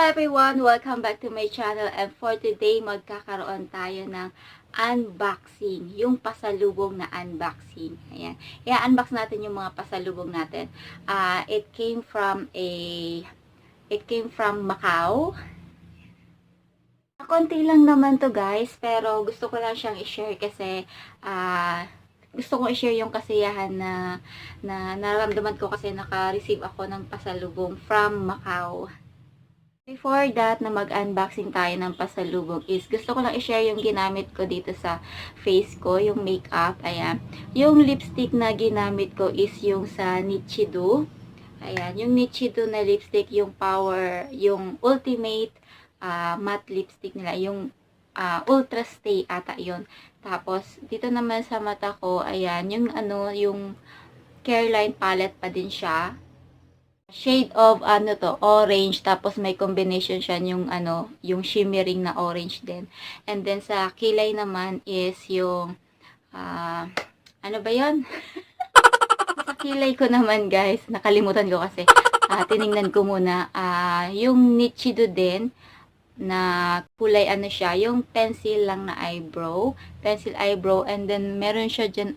everyone! Welcome back to my channel, and for today magkakaroon tayo ng unboxing, yung pasalubong na unboxing. Ayan. I-unbox natin yung mga pasalubong natin. It came from Macau. Konti lang naman to guys, pero gusto ko lang siyang i-share kasi gusto ko i-share yung kasiyahan na nararamdaman ko kasi naka-receive ako ng pasalubong from Macau. Before that, na mag-unboxing tayo ng pasalubong is, gusto ko lang i-share yung ginamit ko dito sa face ko, yung makeup. Ayan. Yung lipstick na ginamit ko is yung sa Nichido. Ayan. Yung Nichido na lipstick, yung power, yung ultimate matte lipstick nila. Yung Ultra Stay ata yun. Tapos, dito naman sa mata ko, ayan, yung Careline palette pa din siya. Shade of orange, tapos may combination siya yung shimmering na orange din. And then sa kilay naman is yung ano ba 'yon? Sa kilay ko naman guys, nakalimutan ko kasi tiningnan ko muna yung Nichido din na kulay siya, yung pencil lang na pencil eyebrow, and then meron siya dyan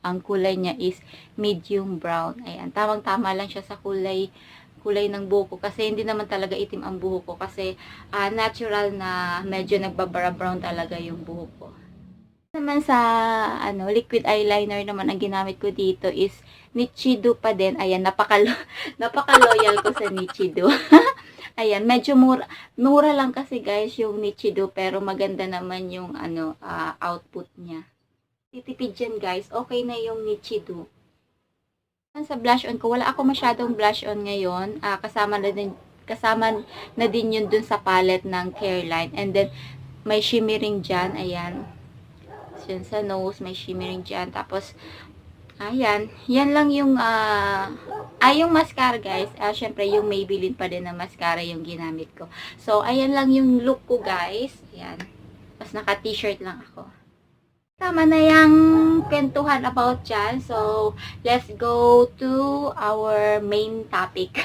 ang kulay niya is medium brown. Ayan, tamang-tama lang siya sa kulay ng buhok ko kasi hindi naman talaga itim ang buhok ko kasi natural na medyo nagbabara brown talaga yung buhok ko. Naman sa liquid eyeliner naman ang ginamit ko dito is Nichido pa din. Ayan, napaka-loyal ko sa Nichido. Ayan, medyo mura lang kasi guys yung Nichido, pero maganda naman yung output niya. Titipid dyan guys, okay na yung Nichido. Sa blush on ko, wala ako masyadong blush on ngayon. Kasama na din yun dun sa palette ng Careline. And then, may shimmering dyan, ayan. Yan sa nose, may shimmering dyan. Tapos, ayan, yan lang yung yung mascara guys. Syempre yung Maybelline pa din na mascara yung ginamit ko. So, ayan lang yung look ko guys. Ayan. Tapos naka-t-shirt lang ako. Tama na yung kwentuhan about dyan. So, let's go to our main topic.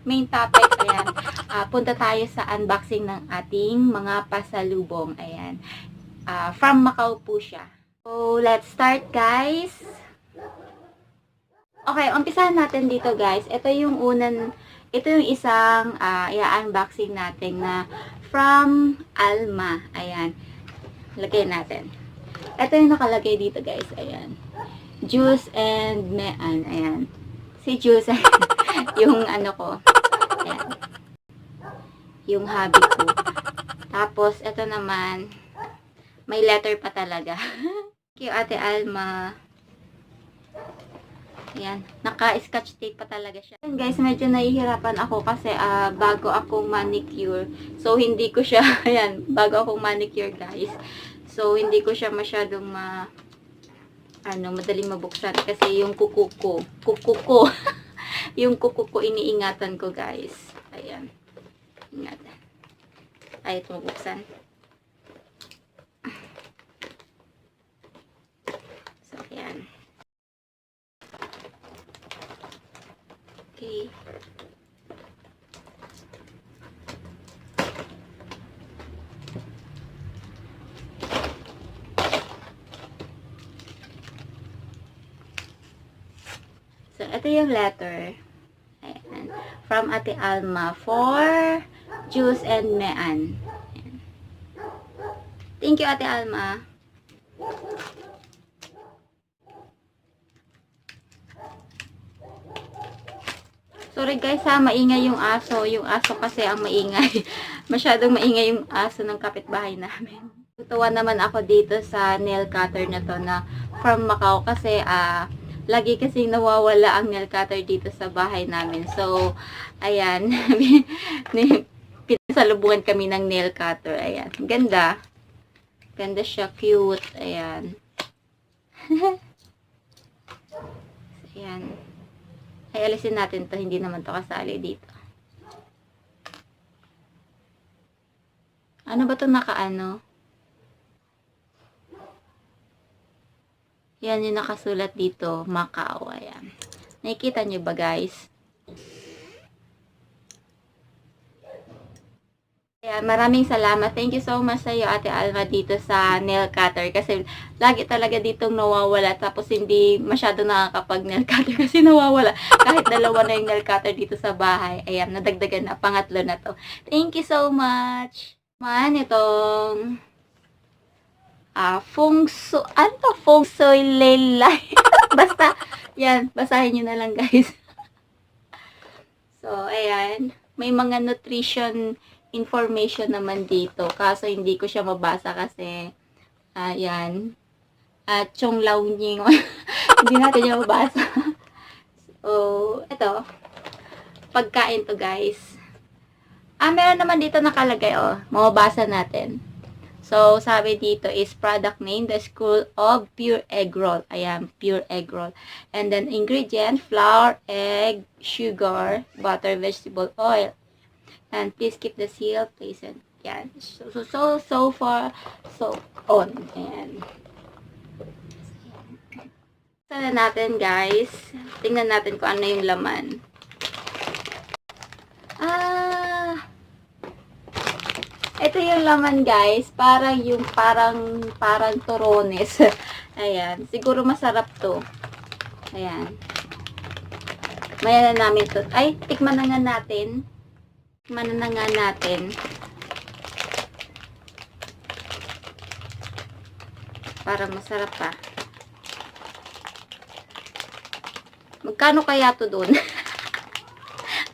Main topic, ayan. Punta tayo sa unboxing ng ating mga pasalubong. Ayan. From Macau po siya. So, let's start guys. Okay, umpisahan natin dito guys. Ito yung isang i-unboxing natin na from Alma. Ayan. Lagay natin. Ito yung nakalagay dito guys. Ayan. Juice and Mean. Ayan. Si Juice, yung ko. Ayan. Yung hobby ko. Tapos, ito naman, may letter pa talaga. Thank you, Ate Alma. Ayan, naka-scotch tape pa talaga siya. Ayan guys, medyo nahihirapan ako kasi bago akong manicure. So, hindi ko siya, ayan, bago akong manicure guys. So, hindi ko siya masyadong madaling mabuksan kasi yung kuko ko, yung kuko ko iniingatan ko guys. Ayan. Ingatan. Ay, ito mabuksan. So, ayan. Okay. So, ito yung letter. Ayan. From Ate Alma for Juice and Mean. Ayan. Thank you, Ate Alma. Sorry guys maingay yung aso. Yung aso kasi ang maingay. Masyadong maingay yung aso ng kapitbahay namin. Tutuwa naman ako dito sa nail cutter na to na from Macau kasi lagi kasi nawawala ang nail cutter dito sa bahay namin. So, ayan. Pinasalubungan kami ng nail cutter. Ayan. Ganda. Ganda siya. Cute. Ayan. Ayan. Ay, alisin natin to. Hindi naman to kasali dito. Ano ba to nakaano? Yan yung nakasulat dito. Macau. Ayan. Nakikita nyo ba guys? Kaya maraming salamat. Thank you so much sa iyo, Ate Alma, dito sa nail cutter. Kasi lagi talaga ditong nawawala. Tapos hindi masyado nakakapag nail cutter kasi nawawala. Kahit dalawa na yung nail cutter dito sa bahay. Ayan, nadagdagan na. Pangatlo na to. Thank you so much. Man, itong ano to? Feng Shui Lelay. Basta, yan. Basahin nyo na lang, guys. So, ayan. May mga nutrition information naman dito. Kaso, hindi ko siya mabasa kasi, ayan. Chong Lao Nying. Hindi natin siya mabasa. So, ito. Pagkain to, guys. Meron naman dito nakalagay, mababasa natin. So, sabi dito is product name, The School of Pure Egg Roll. Ayan, pure egg roll. And then ingredient, flour, egg, sugar, butter, vegetable oil. And please keep the seal, place it. Yan. So far, so on. Ayan. Sana natin, guys. Tingnan natin kung ano yung laman. Ito yung laman, guys. Parang turones. Ayan. Siguro masarap to. Ayan. Maya na namin to. Ay, tikman na nga natin. Tikman na nga natin. Parang masarap pa. Magkano kaya to dun?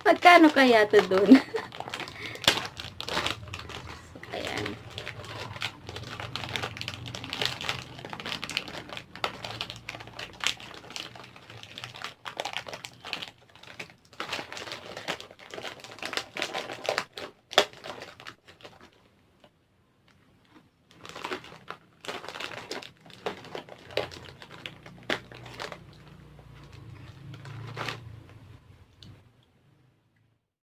Magkano kaya to dun?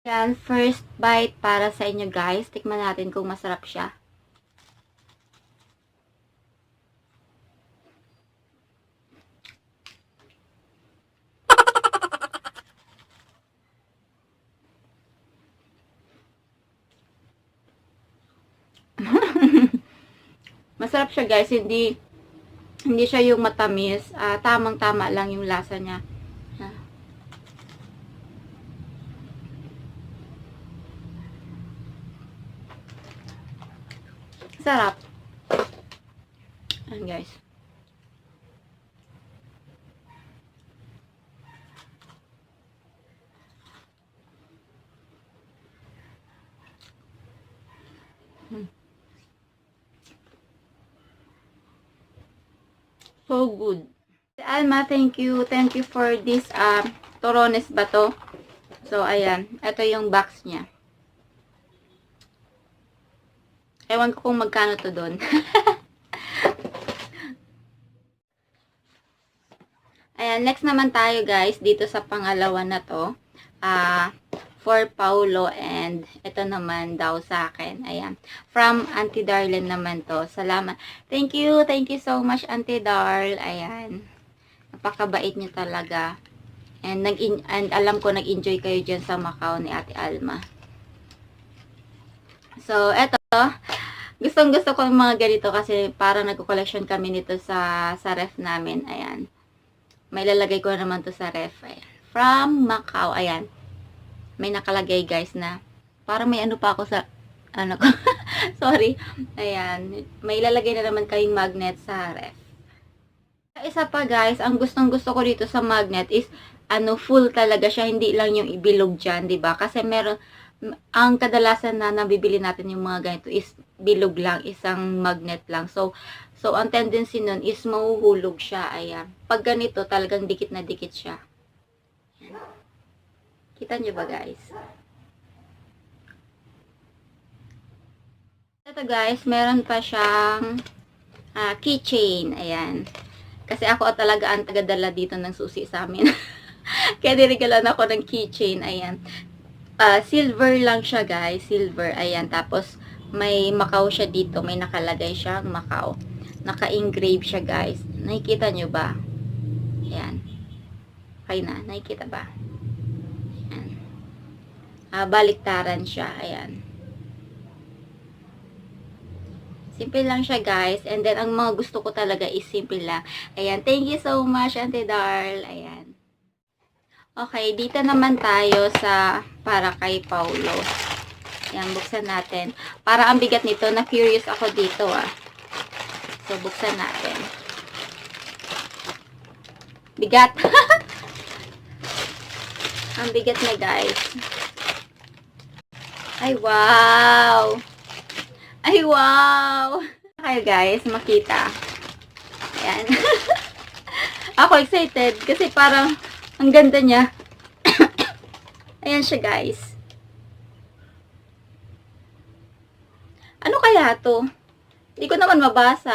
Yan, first bite para sa inyo, guys. Tikman natin kung masarap siya. Masarap siya, guys. Hindi siya yung matamis. Tamang-tama lang yung lasa niya. Sarap. Ayan, guys. So good. Alma, thank you. Thank you for this torones ba to? So, ayan. Ito yung box niya. Ewan ko kung magkano to doon. Ayan, next naman tayo, guys, dito sa pangalawa na to. For Paulo, and ito naman daw sa akin. Ayan. From Auntie Darlene naman to. Salamat. Thank you so much, Auntie Darl. Ayan. Napakabait niyo talaga. And alam ko nag-enjoy kayo dyan sa Macau ni Ate Alma. So, eto. Gustong-gusto ko yung mga ganito kasi parang nagko-collection kami nito sa ref namin. Ayan. May lalagay ko naman to sa ref. Ayan. From Macau. Ayan. May nakalagay, guys, na parang may ano pa ako sa ano ko. Sorry. Ayan. May lalagay na naman kayong magnet sa ref. Isa pa, guys, ang gustong-gusto ko dito sa magnet is full talaga siya, hindi lang yung ibilog dyan, 'di ba? Kasi meron ang kadalasan na nabibili natin yung mga ganito is bilog lang, isang magnet lang. So ang tendency nun is mahuhulog siya. Ayan. Pag ganito, talagang dikit na dikit siya. Ayan. Kita nyo ba, guys? Ito, guys, meron pa siyang keychain. Ayan. Kasi ako talaga ang tagadala dito ng susi sa amin. Kaya niregalan ako ng keychain. Ayan. Silver lang siya, guys. Silver. Ayan. Tapos, may Macau siya dito. May nakalagay siyang Macau. Naka-engrave siya, guys. Nakikita nyo ba? Ayan. Okay na. Nakikita ba? Ayan. Baliktaran siya. Ayan. Simple lang siya, guys. And then, ang mga gusto ko talaga is simple lang. Ayan. Thank you so much, Auntie Darl. Ayan. Okay, dito naman tayo sa para kay Paulo. Ayan, buksan natin. Para ang bigat nito, na-curious ako dito, ah. So, buksan natin. Bigat. Ang bigat na, guys. Ay, wow! Ay, wow! Kayo, guys, makita. Ayan. Ako excited kasi parang ang ganda niya. Ayan siya, guys. Ano kaya to? Hindi ko naman mabasa.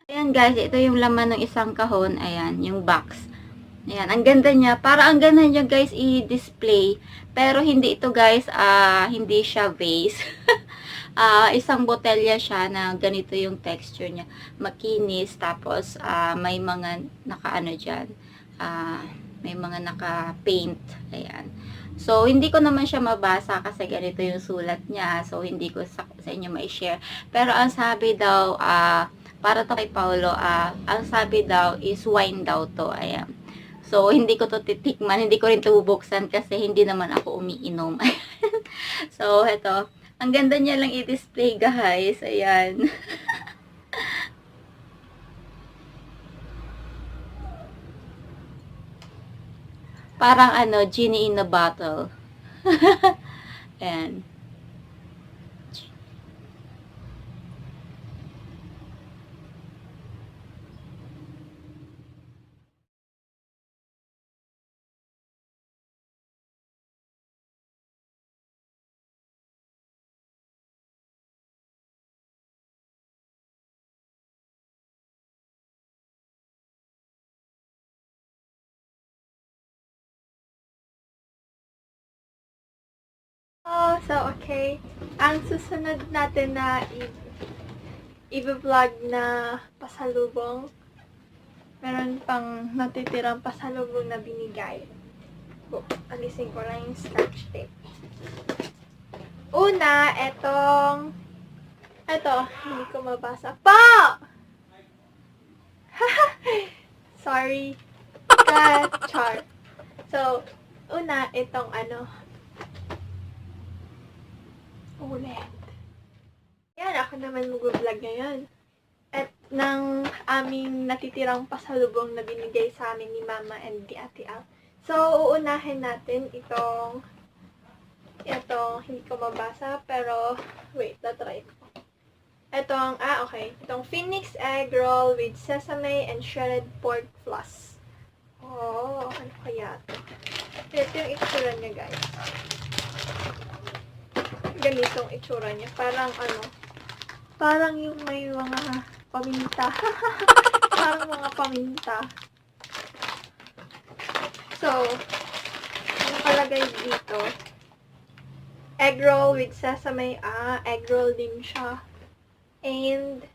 Ayan, guys, ito yung laman ng isang kahon. Ayan, yung box. Ayan, ang ganda niya. Para ang ganda niya, guys, i-display. Pero hindi ito, guys, hindi siya vase. Isang botelya siya na ganito yung texture niya. Makinis, tapos may mga naka-ano dyan. May mga naka-paint. Ayan. So, hindi ko naman siya mabasa kasi ganito yung sulat niya. So, hindi ko sa inyo ma-share. Pero ang sabi daw, para to kay Paulo, ang sabi daw is wine daw to. Ayan. So, hindi ko to titikman. Hindi ko rin to bubuksan kasi hindi naman ako umiinom. So, ito. Ang ganda niya lang i-display, guys. Ayan. Parang ano, genie in a bottle. Ayan. So, okay. Ang susunod natin na i-vlog na pasalubong. Meron pang natitirang pasalubong na binigay. Alisin ko lang yung scotch tape. Una, hindi ko mabasa. Sorry. Char. So, una, itong ulit. Yan, ako naman mag-vlog ngayon. At ng aming natitirang pasalubong na binigay sa amin ni Mama and ni Ate Al. So, uunahin natin itong hindi ko mabasa, pero, wait, tatry ko. Itong Phoenix egg roll with sesame and shredded pork floss. Oh, ano kaya ito? Ito yung itsura niya, guys. Ganitong itsura niya. Parang yung may mga paminta. Parang mga paminta. So, nakalagay dito, egg roll with sesame. Egg roll din siya. And,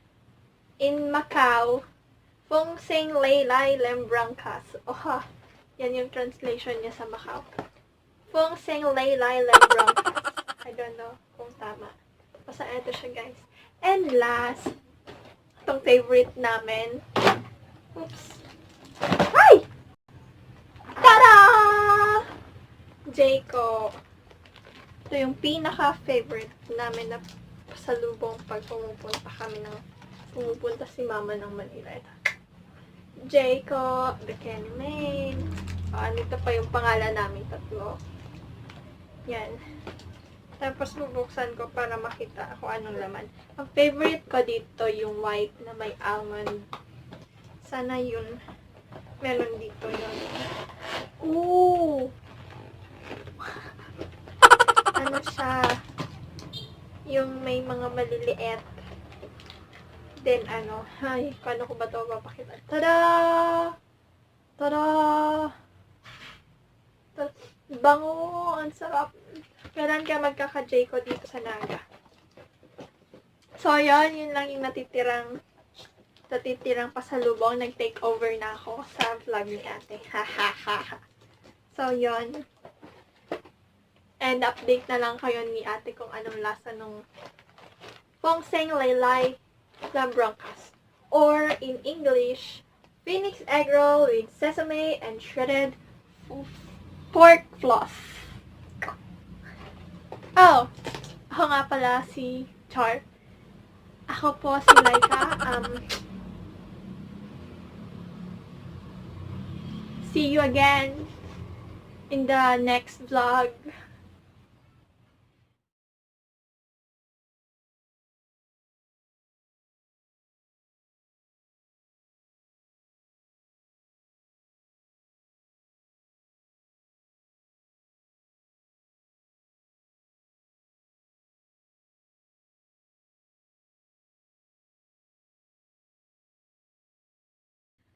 in Macau, Fung Sing Lay Lai Lem Brancas. Yan yung translation niya sa Macau. Fung Sing Lay Lai Lem Brancas. I don't know kung tama. Basta ito siya, guys. And last, itong favorite namin. Oops. Ay! Tada! Jayco. Ito yung pinaka-favorite namin na pasalubong pag pumupunta si Mama ng Manila. Ito. Jayco, the Kenny Main. Nito pa yung pangalan namin tatlo. Yan. Tapos bubuksan ko para makita kung anong laman. Ang favorite ko dito yung white na may almond. Sana yun. Meron dito yun. Ooh! Ano siya? Yung may mga maliliit. Then paano ko ba ito papakita? Tada! Tada! Bango! Ang sarap! Kailan ka magkaka-Jayco dito sa Naga? So, yun lang yung natitirang pasalubong. Nag-take over na ako sa vlog ni ate. So, yun. And update na lang kayo ni ate kung anong lasa nung Pongseng Laylay Lambrongkas, or in English, Phoenix egg roll with sesame and shredded pork floss. Oh, ako nga pala si Char. Ako po si Laika. See you again in the next vlog.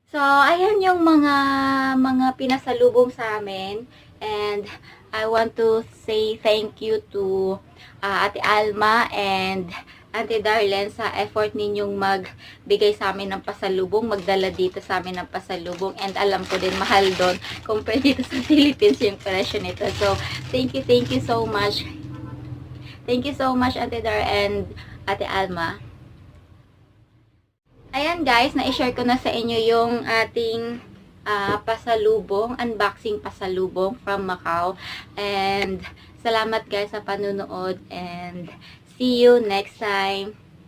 So, ayan yung mga pinasalubong sa amin. And I want to say thank you to Ate Alma and Ate Darlene sa effort ninyong magbigay sa amin ng pasalubong, magdala dito sa amin ng pasalubong. And alam ko din, mahal doon compared dito sa Philippines yung presyo nito. So, thank you so much. Thank you so much, Ate Dar and Ate Alma. Ayan guys, na-share ko na sa inyo yung ating pasalubong, unboxing pasalubong from Macau. And salamat guys sa panunood and see you next time.